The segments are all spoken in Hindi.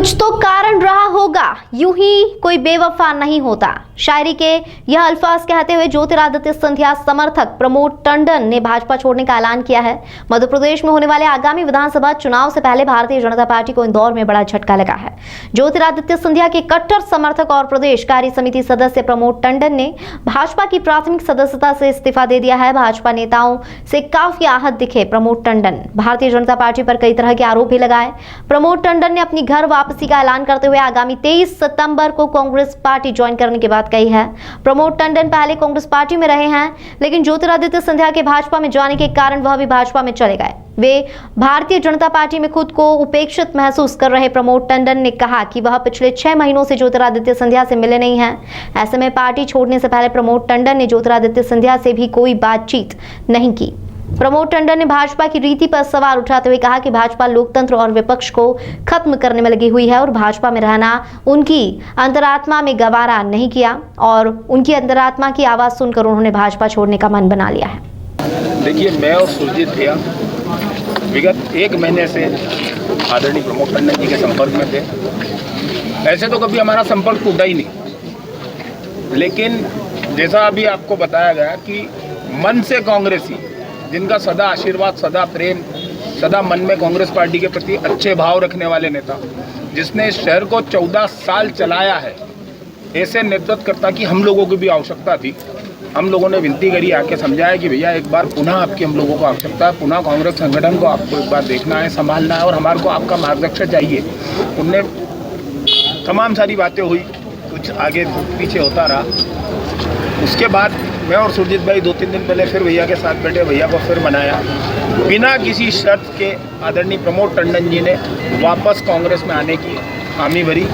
कुछ तो कारण रहा होगा, यूं ही कोई बेवफा नहीं होता। शायरी के यह अल्फाज कहते हुए ज्योतिरादित्य सिंधिया समर्थक प्रमोद टंडन ने भाजपा छोड़ने का ऐलान किया है। मध्य प्रदेश में होने वाले आगामी विधानसभा चुनाव से पहले भारतीय जनता पार्टी को इंदौर में बड़ा झटका लगा है। ज्योतिरादित्य सिंधिया के कट्टर समर्थक और प्रदेश कार्य समिति सदस्य प्रमोद टंडन ने भाजपा की प्राथमिक सदस्यता से इस्तीफा दे दिया है। भाजपा नेताओं से काफी आहत दिखे प्रमोद टंडन। भारतीय जनता पार्टी पर कई तरह के आरोप भी लगाए। प्रमोद टंडन ने अपनी घर वापसी का ऐलान करते हुए आगामी 23 सितंबर को कांग्रेस पार्टी ज्वाइन करने की बात कही है। प्रमोद टंडन पहले कांग्रेस पार्टी में रहे हैं, लेकिन ज्योतिरादित्य सिंधिया के भाजपा में जाने के कारण वह भी भाजपा में चले गए। वे भारतीय जनता पार्टी में खुद को उपेक्षित महसूस कर रहे प्रमोद टंडन ने कहा कि वह पिछले 6 महीनों से ज्योतिरादित्य सिंधिया से मिले नहीं हैं। ऐसे में पार्टी छोड़ने से पहले प्रमोद टंडन ने ज्योतिरादित्य सिंधिया से भी कोई बातचीत नहीं की। प्रमोद टंडन ने भाजपा की रीति पर सवाल उठाते हुए कहा कि भाजपा लोकतंत्र और विपक्ष को खत्म करने में लगी हुई है और भाजपा में रहना उनकी अंतरात्मा में गवारा नहीं किया और उनकी अंतरात्मा की आवाज सुनकर उन्होंने भाजपा छोड़ने का मन बना लिया है। देखिए, मैं और सुरजीत भैया विगत 1 महीने से आदरणीय प्रमोद टंडन जी के संपर्क में थे। ऐसे तो कभी हमारा संपर्क टूटा ही नहीं, लेकिन जैसा अभी आपको बताया गया कि मन से कांग्रेसी, जिनका सदा आशीर्वाद, सदा प्रेम, सदा मन में कांग्रेस पार्टी के प्रति अच्छे भाव रखने वाले नेता, जिसने इस शहर को 14 साल चलाया है, ऐसे नेतृत्वकर्ता की हम लोगों की भी आवश्यकता थी। हम लोगों ने विनती करी, आके समझाया कि भैया एक बार पुनः आपकी हम लोगों को आवश्यकता है, पुनः कांग्रेस संगठन को आपको एक बार देखना है, संभालना है और हमारे को आपका मार्गदर्शन चाहिए। उनने तमाम सारी बातें हुई, कुछ आगे पीछे होता रहा। उसके बाद मैं और सुरजीत भाई 2-3 दिन पहले फिर भैया के साथ बैठे, भैया को फिर मनाया। बिना किसी शर्त के आदरणीय प्रमोद टंडन जी ने वापस कांग्रेस में आने की हामी भरी।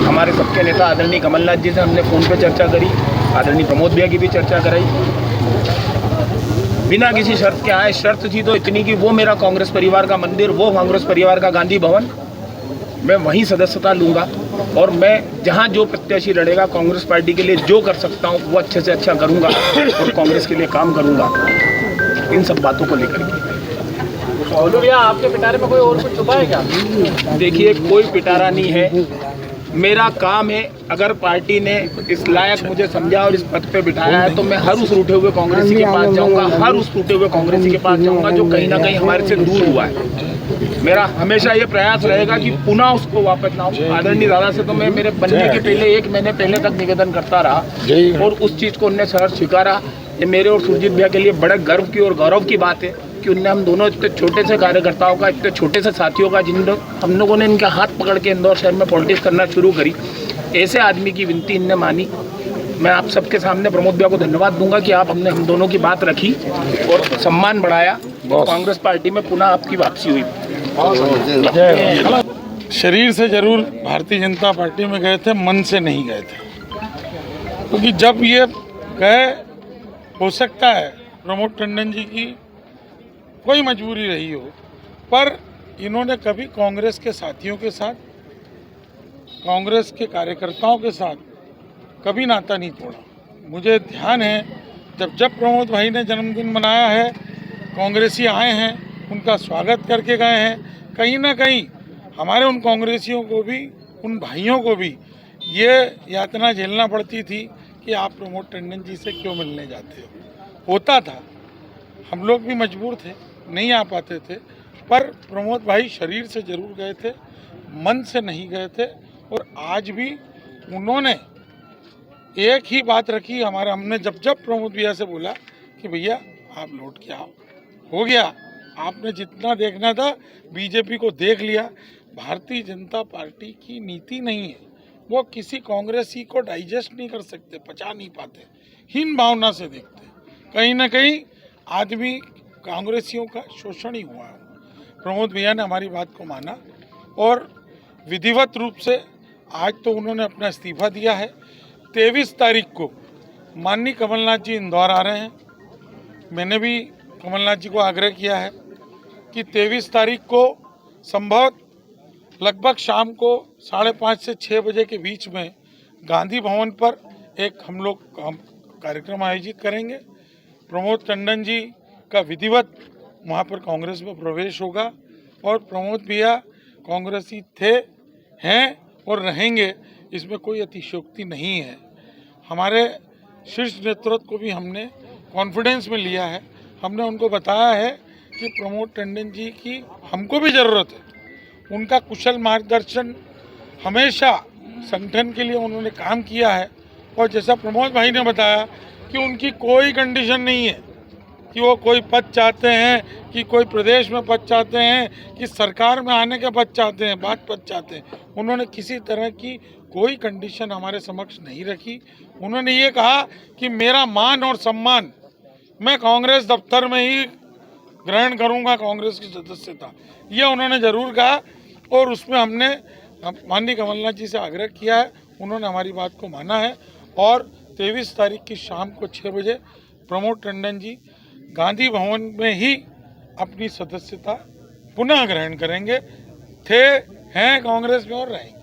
हमारे सबके नेता आदरणीय कमलनाथ जी से हमने फ़ोन पे चर्चा करी, आदरणीय प्रमोद भैया की भी चर्चा कराई। बिना किसी शर्त के आए। शर्त थी तो इतनी कि वो मेरा कांग्रेस परिवार का मंदिर, वो कांग्रेस परिवार का गांधी भवन, मैं वहीं सदस्यता लूँगा और मैं जहाँ जो प्रत्याशी लड़ेगा कांग्रेस पार्टी के लिए जो कर सकता हूँ वो अच्छे से अच्छा करूँगा और कांग्रेस के लिए काम करूँगा। इन सब बातों को लेकर के भैया, आपके पिटारे में कोई और कुछ छुपा है क्या? देखिए, कोई पिटारा नहीं है। मेरा काम है, अगर पार्टी ने इस लायक मुझे समझा और इस पद पे बिठाया है तो मैं हर उस टूटे हुए कांग्रेसी के पास जाऊंगा, हर उस टूटे हुए कांग्रेसी के पास जाऊंगा जो कहीं ना कहीं हमारे से दूर हुआ है। मेरा हमेशा ये प्रयास रहेगा कि पुनः उसको वापस लाऊं। आदरणीय दादा से तो मैं मेरे बनने के पहले 1 महीने पहले तक निवेदन करता रहा और उस चीज़ को उनने सहर्ष स्वीकारा। ये मेरे और सुरजीत भैया के लिए बड़े गर्व की और गौरव की बात है कि उनने हम दोनों इतने छोटे से कार्यकर्ताओं का, इतने छोटे से साथियों का, जिन हम लोगों ने इनके हाथ पकड़ के इंदौर शहर में पॉलिटिक्स करना शुरू करी, ऐसे आदमी की विनती इनने मानी। मैं आप सबके सामने प्रमोद भैया को धन्यवाद दूंगा कि आप हमने हम दोनों की बात रखी और सम्मान बढ़ाया। कांग्रेस पार्टी में पुनः आपकी वापसी हुई। शरीर से जरूर भारतीय जनता पार्टी में गए थे, मन से नहीं गए थे, क्योंकि जब ये गए, हो सकता है प्रमोद टंडन जी की कोई मजबूरी रही हो, पर इन्होंने कभी कांग्रेस के साथियों के साथ, कांग्रेस के कार्यकर्ताओं के साथ कभी नाता नहीं तोड़ा। मुझे ध्यान है जब प्रमोद भाई ने जन्मदिन मनाया है, कांग्रेसी आए हैं, उनका स्वागत करके गए हैं। कहीं ना कहीं हमारे उन कांग्रेसियों को भी, उन भाइयों को भी ये यातना झेलना पड़ती थी कि आप प्रमोद टंडन जी से क्यों मिलने जाते हो। होता था, हम लोग भी मजबूर थे, नहीं आ पाते थे, पर प्रमोद भाई शरीर से जरूर गए थे, मन से नहीं गए थे। और आज भी उन्होंने एक ही बात रखी हमने जब प्रमोद भैया से बोला कि भैया आप लौट के आओ, हो गया, आपने जितना देखना था बीजेपी को देख लिया। भारतीय जनता पार्टी की नीति नहीं है, वो किसी कांग्रेसी को डाइजेस्ट नहीं कर सकते, पचा नहीं पाते, हीन भावना से देखते। कहीं ना कहीं आदमी कांग्रेसियों का शोषण ही हुआ है। प्रमोद भैया ने हमारी बात को माना और विधिवत रूप से आज तो उन्होंने अपना इस्तीफा दिया है। 23 तारीख को माननीय कमलनाथ जी इंदौर आ रहे हैं। मैंने भी कमलनाथ जी को आग्रह किया है कि 23 तारीख को संभवत लगभग शाम को 5:30 से 6 बजे के बीच में गांधी भवन पर एक हम लोग कार्यक्रम आयोजित करेंगे। प्रमोद टंडन जी का विधिवत वहाँ पर कांग्रेस में प्रवेश होगा और प्रमोद भैया कांग्रेसी थे, हैं और रहेंगे, इसमें कोई अतिशयोक्ति नहीं है। हमारे शीर्ष नेतृत्व को भी हमने कॉन्फिडेंस में लिया है। हमने उनको बताया है कि प्रमोद टंडन जी की हमको भी ज़रूरत है। उनका कुशल मार्गदर्शन हमेशा संगठन के लिए उन्होंने काम किया है। और जैसा प्रमोद भाई ने बताया कि उनकी कोई कंडीशन नहीं है कि वो कोई पद चाहते हैं, कि कोई प्रदेश में पद चाहते हैं, कि सरकार में आने के पद चाहते हैं, बात पद चाहते हैं। उन्होंने किसी तरह की कोई कंडीशन हमारे समक्ष नहीं रखी। उन्होंने ये कहा कि मेरा मान और सम्मान मैं कांग्रेस दफ्तर में ही ग्रहण करूंगा, कांग्रेस की सदस्यता, ये उन्होंने ज़रूर कहा। और उसमें हमने माननीय कमलनाथ जी से आग्रह किया है, उन्होंने हमारी बात को माना है। और 23 तारीख की शाम को 6 बजे प्रमोद टंडन जी गांधी भवन में ही अपनी सदस्यता पुनः ग्रहण करेंगे। हैं कांग्रेस में और रहेंगे।